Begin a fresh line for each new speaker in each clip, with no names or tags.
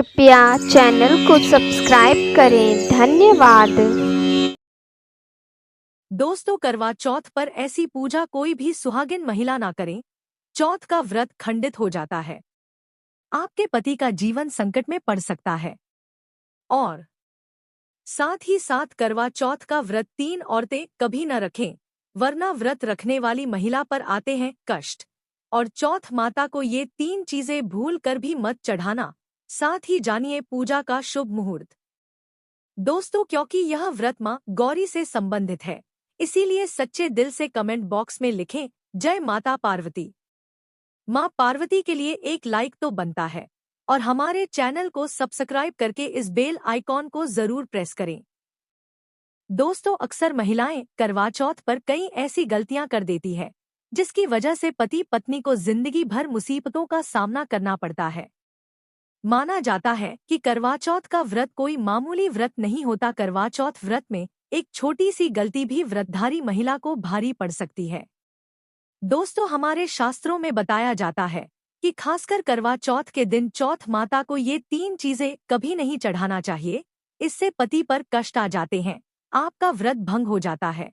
कृपया चैनल को सब्सक्राइब करें। धन्यवाद।
दोस्तों, करवा चौथ पर ऐसी पूजा कोई भी सुहागिन महिला ना करे। चौथ का व्रत खंडित हो जाता है। आपके पति का जीवन संकट में पड़ सकता है। और साथ ही साथ करवा चौथ का व्रत 3 औरतें कभी न रखें, वरना व्रत रखने वाली महिला पर आते हैं कष्ट। और चौथ माता को ये 3 चीजें भूल कर भी मत चढ़ाना। साथ ही जानिए पूजा का शुभ मुहूर्त। दोस्तों, क्योंकि यह व्रत माँ गौरी से संबंधित है, इसीलिए सच्चे दिल से कमेंट बॉक्स में लिखें जय माता पार्वती। माँ पार्वती के लिए एक लाइक तो बनता है, और हमारे चैनल को सब्सक्राइब करके इस बेल आइकॉन को जरूर प्रेस करें। दोस्तों, अक्सर महिलाएं करवा चौथ पर कई ऐसी गलतियां कर देती है, जिसकी वजह से पति पत्नी को जिंदगी भर मुसीबतों का सामना करना पड़ता है। माना जाता है कि करवा चौथ का व्रत कोई मामूली व्रत नहीं होता। करवा चौथ व्रत में एक छोटी सी गलती भी व्रतधारी महिला को भारी पड़ सकती है। दोस्तों, हमारे शास्त्रों में बताया जाता है कि खासकर करवा चौथ के दिन चौथ माता को ये 3 चीजें कभी नहीं चढ़ाना चाहिए। इससे पति पर कष्ट आ जाते हैं, आपका व्रत भंग हो जाता है।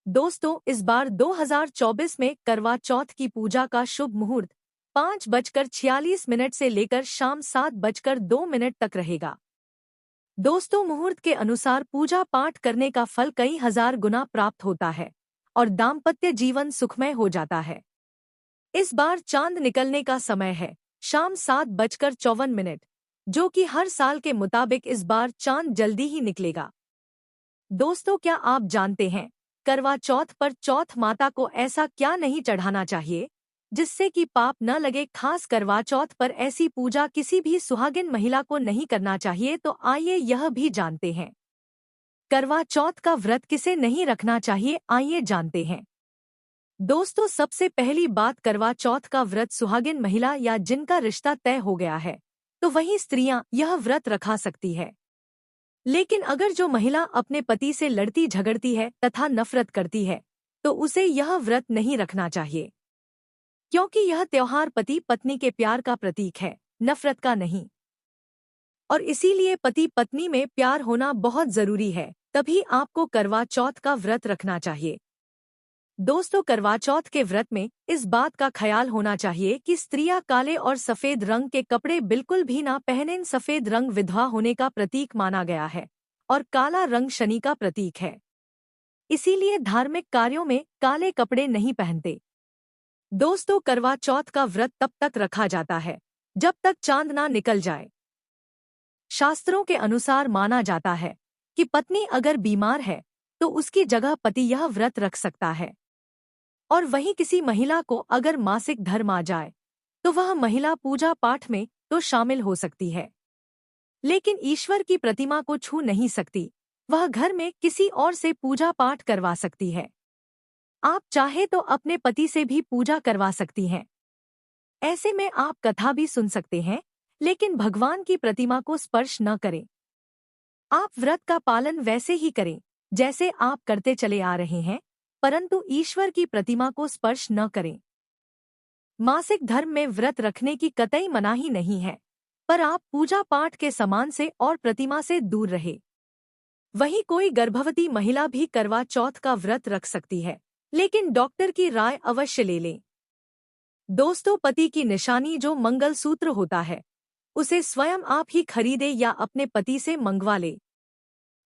दोस्तों, इस बार 2024 में करवा चौथ की पूजा का शुभ मुहूर्त 5:46 से लेकर शाम 7:02 तक रहेगा। दोस्तों, मुहूर्त के अनुसार पूजा पाठ करने का फल कई हजार गुना प्राप्त होता है और दाम्पत्य जीवन सुखमय हो जाता है। इस बार चांद निकलने का समय है शाम 7:54, जो कि हर साल के मुताबिक इस बार चांद जल्दी ही निकलेगा। दोस्तों, क्या आप जानते हैं करवा चौथ पर चौथ माता को ऐसा क्या नहीं चढ़ाना चाहिए जिससे कि पाप न लगे? खास करवा चौथ पर ऐसी पूजा किसी भी सुहागिन महिला को नहीं करना चाहिए। तो आइए यह भी जानते हैं करवा चौथ का व्रत किसे नहीं रखना चाहिए। आइए जानते हैं। दोस्तों, सबसे पहली बात, करवा चौथ का व्रत सुहागिन महिला या जिनका रिश्ता तय हो गया है तो वही स्त्रियां यह व्रत रखा सकती है। लेकिन अगर जो महिला अपने पति से लड़ती झगड़ती है तथा नफरत करती है तो उसे यह व्रत नहीं रखना चाहिए, क्योंकि यह त्योहार पति पत्नी के प्यार का प्रतीक है, नफरत का नहीं। और इसीलिए पति पत्नी में प्यार होना बहुत जरूरी है, तभी आपको करवा चौथ का व्रत रखना चाहिए। दोस्तों, करवा चौथ के व्रत में इस बात का ख्याल होना चाहिए कि स्त्रियां काले और सफेद रंग के कपड़े बिल्कुल भी ना पहनें। सफेद रंग विधवा होने का प्रतीक माना गया है और काला रंग शनि का प्रतीक है, इसीलिए धार्मिक कार्यों में काले कपड़े नहीं पहनते। दोस्तों, करवा चौथ का व्रत तब तक रखा जाता है जब तक चांद ना निकल जाए। शास्त्रों के अनुसार माना जाता है कि पत्नी अगर बीमार है तो उसकी जगह पति यह व्रत रख सकता है। और वहीं किसी महिला को अगर मासिक धर्म आ जाए तो वह महिला पूजा पाठ में तो शामिल हो सकती है, लेकिन ईश्वर की प्रतिमा को छू नहीं सकती। वह घर में किसी और से पूजा पाठ करवा सकती है। आप चाहे तो अपने पति से भी पूजा करवा सकती हैं। ऐसे में आप कथा भी सुन सकते हैं, लेकिन भगवान की प्रतिमा को स्पर्श न करें। आप व्रत का पालन वैसे ही करें जैसे आप करते चले आ रहे हैं, परंतु ईश्वर की प्रतिमा को स्पर्श न करें। मासिक धर्म में व्रत रखने की कतई मनाही नहीं है, पर आप पूजा पाठ के सामान से और प्रतिमा से दूर रहे। वहीं कोई गर्भवती महिला भी करवा चौथ का व्रत रख सकती है, लेकिन डॉक्टर की राय अवश्य ले लें। दोस्तों, पति की निशानी जो मंगलसूत्र होता है उसे स्वयं आप ही खरीदे या अपने पति से मंगवा ले।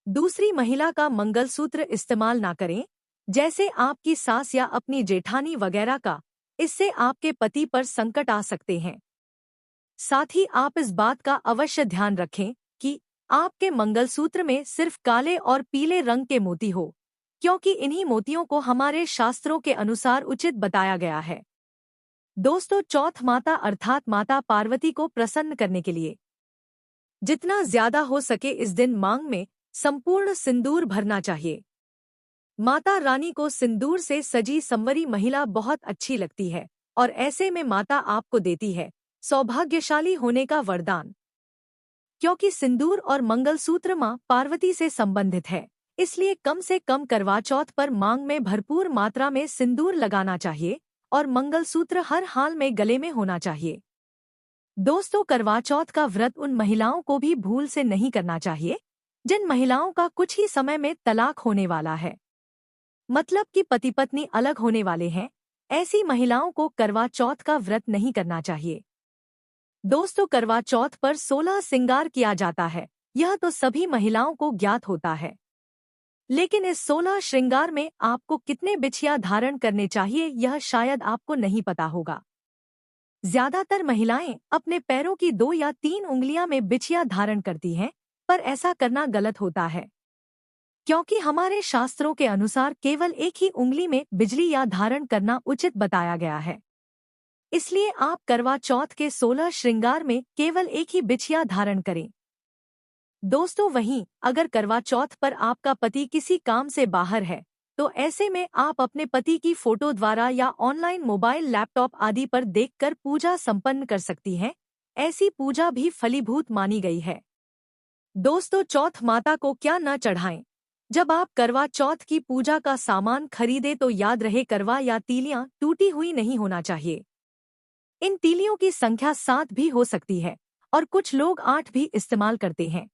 दूसरी महिला का मंगलसूत्र इस्तेमाल ना करें, जैसे आपकी सास या अपनी जेठानी वगैरह का। इससे आपके पति पर संकट आ सकते हैं। साथ ही आप इस बात का अवश्य ध्यान रखें कि आपके मंगलसूत्र में सिर्फ काले और पीले रंग के मोती हो, क्योंकि इन्हीं मोतियों को हमारे शास्त्रों के अनुसार उचित बताया गया है। दोस्तों, चौथ माता अर्थात माता पार्वती को प्रसन्न करने के लिए जितना ज्यादा हो सके इस दिन मांग में संपूर्ण सिंदूर भरना चाहिए। माता रानी को सिंदूर से सजी संवरी महिला बहुत अच्छी लगती है, और ऐसे में माता आपको देती है सौभाग्यशाली होने का वरदान। क्योंकि सिंदूर और मंगलसूत्र मां पार्वती से संबंधित है, इसलिए कम से कम करवा चौथ पर मांग में भरपूर मात्रा में सिंदूर लगाना चाहिए और मंगलसूत्र हर हाल में गले में होना चाहिए। दोस्तों, करवा चौथ का व्रत उन महिलाओं को भी भूल से नहीं करना चाहिए जिन महिलाओं का कुछ ही समय में तलाक होने वाला है, मतलब कि पति पत्नी अलग होने वाले हैं। ऐसी महिलाओं को करवा चौथ का व्रत नहीं करना चाहिए। दोस्तों, करवा चौथ पर 16 श्रृंगार किया जाता है, यह तो सभी महिलाओं को ज्ञात होता है। लेकिन इस 16 श्रृंगार में आपको कितने बिछिया धारण करने चाहिए यह शायद आपको नहीं पता होगा। ज्यादातर महिलाएं अपने पैरों की 2 या 3 उंगलियां में बिछिया धारण करती हैं, पर ऐसा करना गलत होता है, क्योंकि हमारे शास्त्रों के अनुसार केवल एक ही उंगली में बिजली या धारण करना उचित बताया गया है। इसलिए आप करवा चौथ के 16 श्रृंगार में केवल एक ही बिछिया धारण करें। दोस्तों, वहीं अगर करवा चौथ पर आपका पति किसी काम से बाहर है, तो ऐसे में आप अपने पति की फोटो द्वारा या ऑनलाइन मोबाइल, लैपटॉप आदि पर देखकर पूजा संपन्न कर सकती हैं। ऐसी पूजा भी फलीभूत मानी गई है। दोस्तों, चौथ माता को क्या न चढ़ाएं। जब आप करवा चौथ की पूजा का सामान खरीदे तो याद रहे, करवा या तीलियां टूटी हुई नहीं होना चाहिए। इन तीलियों की संख्या 7 भी हो सकती है और कुछ लोग 8 भी इस्तेमाल करते हैं।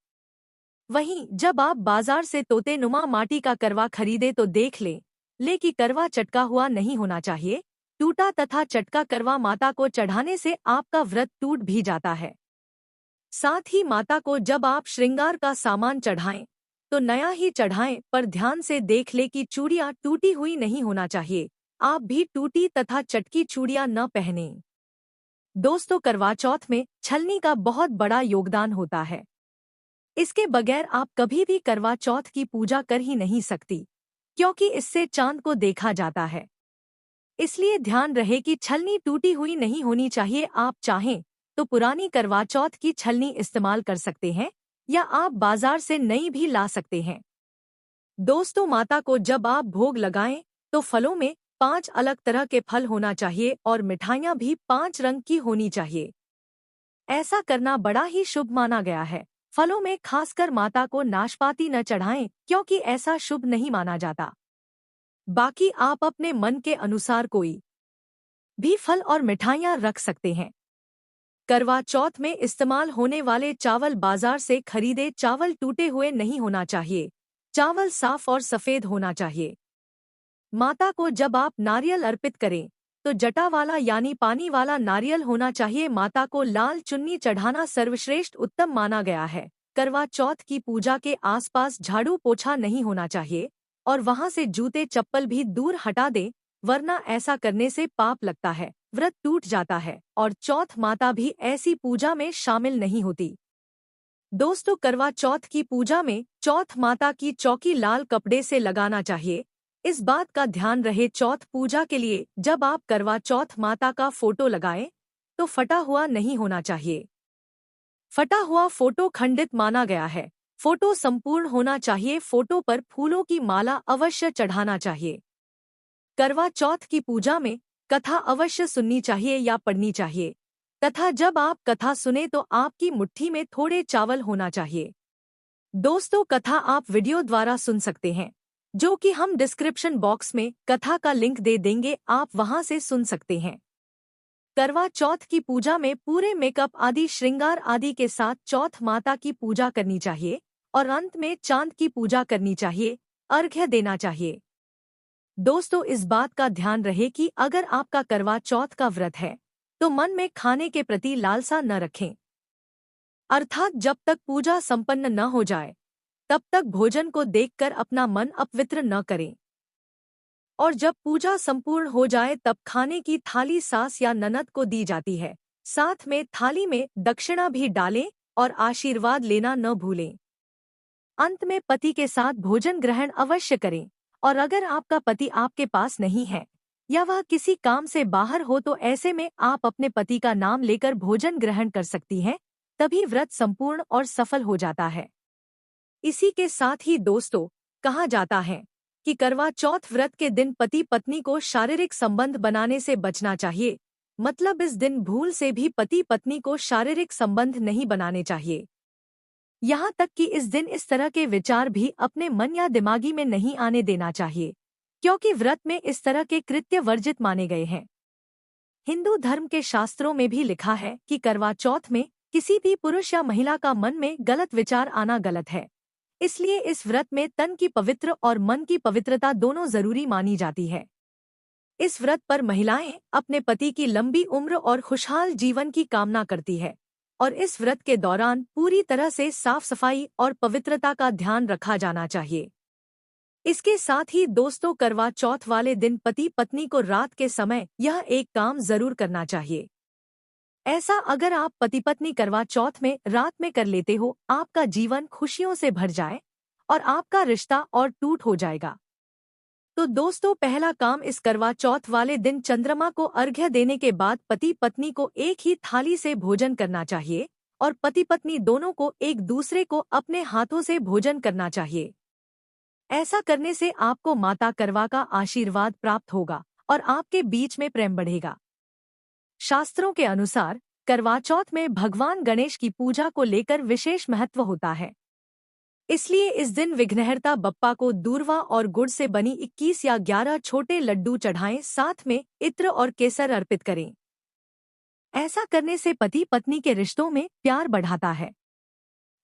वहीं जब आप बाजार से तोतेनुमा माटी का करवा खरीदे तो देख ले कि करवा चटका हुआ नहीं होना चाहिए। टूटा तथा चटका करवा माता को चढ़ाने से आपका व्रत टूट भी जाता है। साथ ही माता को जब आप श्रृंगार का सामान चढ़ाएं तो नया ही चढ़ाएं, पर ध्यान से देख ले कि चूड़ियां टूटी हुई नहीं होना चाहिए। आप भी टूटी तथा चटकी चूड़ियां न पहनें। दोस्तों, करवा चौथ में छलनी का बहुत बड़ा योगदान होता है। इसके बगैर आप कभी भी करवा चौथ की पूजा कर ही नहीं सकती, क्योंकि इससे चांद को देखा जाता है। इसलिए ध्यान रहे कि छलनी टूटी हुई नहीं होनी चाहिए। आप चाहें तो पुरानी करवा चौथ की छलनी इस्तेमाल कर सकते हैं या आप बाजार से नई भी ला सकते हैं। दोस्तों, माता को जब आप भोग लगाएं तो फलों में 5 अलग तरह के फल होना चाहिए और मिठाइयां भी 5 रंग की होनी चाहिए। ऐसा करना बड़ा ही शुभ माना गया है। फलों में खासकर माता को नाशपाती न चढ़ाएं, क्योंकि ऐसा शुभ नहीं माना जाता। बाकी आप अपने मन के अनुसार कोई भी फल और मिठाइयां रख सकते हैं। करवा चौथ में इस्तेमाल होने वाले चावल बाजार से खरीदे चावल टूटे हुए नहीं होना चाहिए। चावल साफ और सफेद होना चाहिए। माता को जब आप नारियल अर्पित करें तो जटा वाला यानी पानी वाला नारियल होना चाहिए। माता को लाल चुन्नी चढ़ाना सर्वश्रेष्ठ उत्तम माना गया है। करवा चौथ की पूजा के आसपास झाड़ू पोछा नहीं होना चाहिए और वहां से जूते चप्पल भी दूर हटा दें, वरना ऐसा करने से पाप लगता है, व्रत टूट जाता है और चौथ माता भी ऐसी पूजा में शामिल नहीं होती। दोस्तों, करवा चौथ की पूजा में चौथ माता की चौकी लाल कपड़े से लगाना चाहिए। इस बात का ध्यान रहे, चौथ पूजा के लिए जब आप करवा चौथ माता का फोटो लगाएं तो फटा हुआ नहीं होना चाहिए। फटा हुआ फोटो खंडित माना गया है। फोटो संपूर्ण होना चाहिए। फोटो पर फूलों की माला अवश्य चढ़ाना चाहिए। करवा चौथ की पूजा में कथा अवश्य सुननी चाहिए या पढ़नी चाहिए तथा जब आप कथा सुने तो आपकी मुट्ठी में थोड़े चावल होना चाहिए। दोस्तों, कथा आप वीडियो द्वारा सुन सकते हैं, जो कि हम डिस्क्रिप्शन बॉक्स में कथा का लिंक दे देंगे, आप वहां से सुन सकते हैं। करवा चौथ की पूजा में पूरे मेकअप आदि श्रृंगार आदि के साथ चौथ माता की पूजा करनी चाहिए और अंत में चांद की पूजा करनी चाहिए, अर्घ्य देना चाहिए। दोस्तों, इस बात का ध्यान रहे कि अगर आपका करवा चौथ का व्रत है तो मन में खाने के प्रति लालसा न रखें, अर्थात जब तक पूजा संपन्न न हो जाए तब तक भोजन को देखकर अपना मन अपवित्र न करें और जब पूजा संपूर्ण हो जाए तब खाने की थाली सास या ननद को दी जाती है। साथ में थाली में दक्षिणा भी डालें और आशीर्वाद लेना न भूलें। अंत में पति के साथ भोजन ग्रहण अवश्य करें और अगर आपका पति आपके पास नहीं है या वह किसी काम से बाहर हो तो ऐसे में आप अपने पति का नाम लेकर भोजन ग्रहण कर सकती हैं, तभी व्रत संपूर्ण और सफल हो जाता है। इसी के साथ ही दोस्तों, कहा जाता है कि करवा चौथ व्रत के दिन पति पत्नी को शारीरिक संबंध बनाने से बचना चाहिए, मतलब इस दिन भूल से भी पति पत्नी को शारीरिक संबंध नहीं बनाने चाहिए। यहाँ तक कि इस दिन इस तरह के विचार भी अपने मन या दिमागी में नहीं आने देना चाहिए, क्योंकि व्रत में इस तरह के कृत्य वर्जित माने गए हैं। हिंदू धर्म के शास्त्रों में भी लिखा है कि करवा चौथ में किसी भी पुरुष या महिला का मन में गलत विचार आना गलत है। इसलिए इस व्रत में तन की पवित्र और मन की पवित्रता दोनों जरूरी मानी जाती है। इस व्रत पर महिलाएं अपने पति की लंबी उम्र और खुशहाल जीवन की कामना करती है और इस व्रत के दौरान पूरी तरह से साफ सफाई और पवित्रता का ध्यान रखा जाना चाहिए। इसके साथ ही दोस्तों, करवा चौथ वाले दिन पति पत्नी को रात के समय यह एक काम जरूर करना चाहिए। ऐसा अगर आप पति पत्नी करवा चौथ में रात में कर लेते हो, आपका जीवन खुशियों से भर जाए और आपका रिश्ता और टूट हो जाएगा। तो दोस्तों, पहला काम, इस करवा चौथ वाले दिन चंद्रमा को अर्घ्य देने के बाद पति पत्नी को एक ही थाली से भोजन करना चाहिए और पति पत्नी दोनों को एक दूसरे को अपने हाथों से भोजन करना चाहिए। ऐसा करने से आपको माता करवा का आशीर्वाद प्राप्त होगा और आपके बीच में प्रेम बढ़ेगा। शास्त्रों के अनुसार करवा चौथ में भगवान गणेश की पूजा को लेकर विशेष महत्व होता है। इसलिए इस दिन विघ्नहर्ता बप्पा को दूर्वा और गुड़ से बनी 21 या 11 छोटे लड्डू चढ़ाएं, साथ में इत्र और केसर अर्पित करें। ऐसा करने से पति पत्नी के रिश्तों में प्यार बढ़ाता है।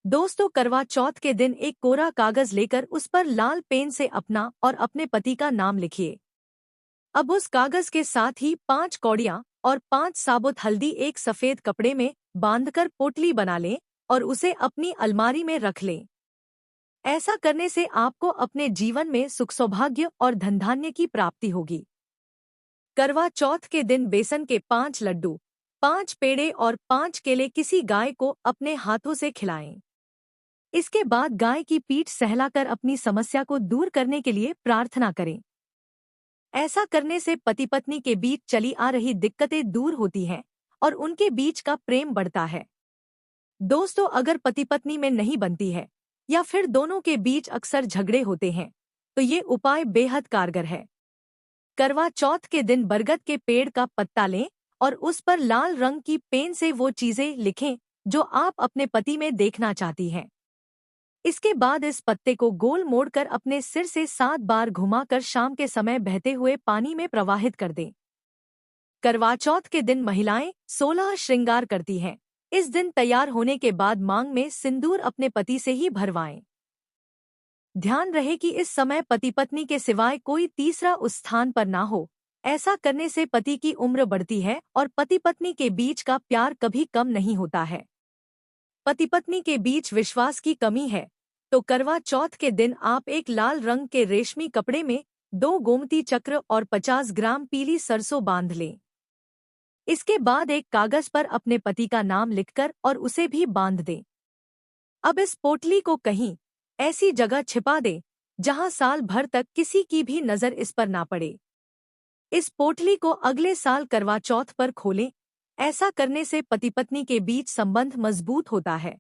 दोस्तों, करवा चौथ के दिन एक कोरा कागज लेकर उस पर लाल पेन से अपना और अपने पति का नाम लिखिए। अब उस कागज के साथ ही 5 कौड़ियां और 5 साबुत हल्दी एक सफेद कपड़े में बांधकर पोटली बना लें और उसे अपनी अलमारी में रख लें। ऐसा करने से आपको अपने जीवन में सुख सौभाग्य और धन धान्य की प्राप्ति होगी। करवा चौथ के दिन बेसन के 5 लड्डू, 5 पेड़े और 5 केले किसी गाय को अपने हाथों से खिलाएं। इसके बाद गाय की पीठ सहलाकर अपनी समस्या को दूर करने के लिए प्रार्थना करें। ऐसा करने से पति पत्नी के बीच चली आ रही दिक्कतें दूर होती हैं और उनके बीच का प्रेम बढ़ता है। दोस्तों, अगर पति पत्नी में नहीं बनती है या फिर दोनों के बीच अक्सर झगड़े होते हैं, तो ये उपाय बेहद कारगर है। करवा चौथ के दिन बरगद के पेड़ का पत्ता लें और उस पर लाल रंग की पेन से वो चीजें लिखें जो आप अपने पति में देखना चाहती हैं। इसके बाद इस पत्ते को गोल मोड़कर अपने सिर से 7 बार घुमाकर शाम के समय बहते हुए पानी में प्रवाहित कर दें। करवा चौथ के दिन महिलाएं 16 श्रृंगार करती हैं। इस दिन तैयार होने के बाद मांग में सिंदूर अपने पति से ही भरवाएं। ध्यान रहे कि इस समय पति पत्नी के सिवाय कोई तीसरा उस स्थान पर ना हो। ऐसा करने से पति की उम्र बढ़ती है और पति पत्नी के बीच का प्यार कभी कम नहीं होता है। पति पत्नी के बीच विश्वास की कमी है तो करवा चौथ के दिन आप एक लाल रंग के रेशमी कपड़े में 2 गोमती चक्र और 50 ग्राम पीली सरसों बांध लें। इसके बाद एक कागज पर अपने पति का नाम लिखकर और उसे भी बांध दें। अब इस पोटली को कहीं ऐसी जगह छिपा दें जहां साल भर तक किसी की भी नजर इस पर ना पड़े। इस पोटली को अगले साल करवा चौथ पर खोलें। ऐसा करने से पति पत्नी के बीच संबंध मजबूत होता है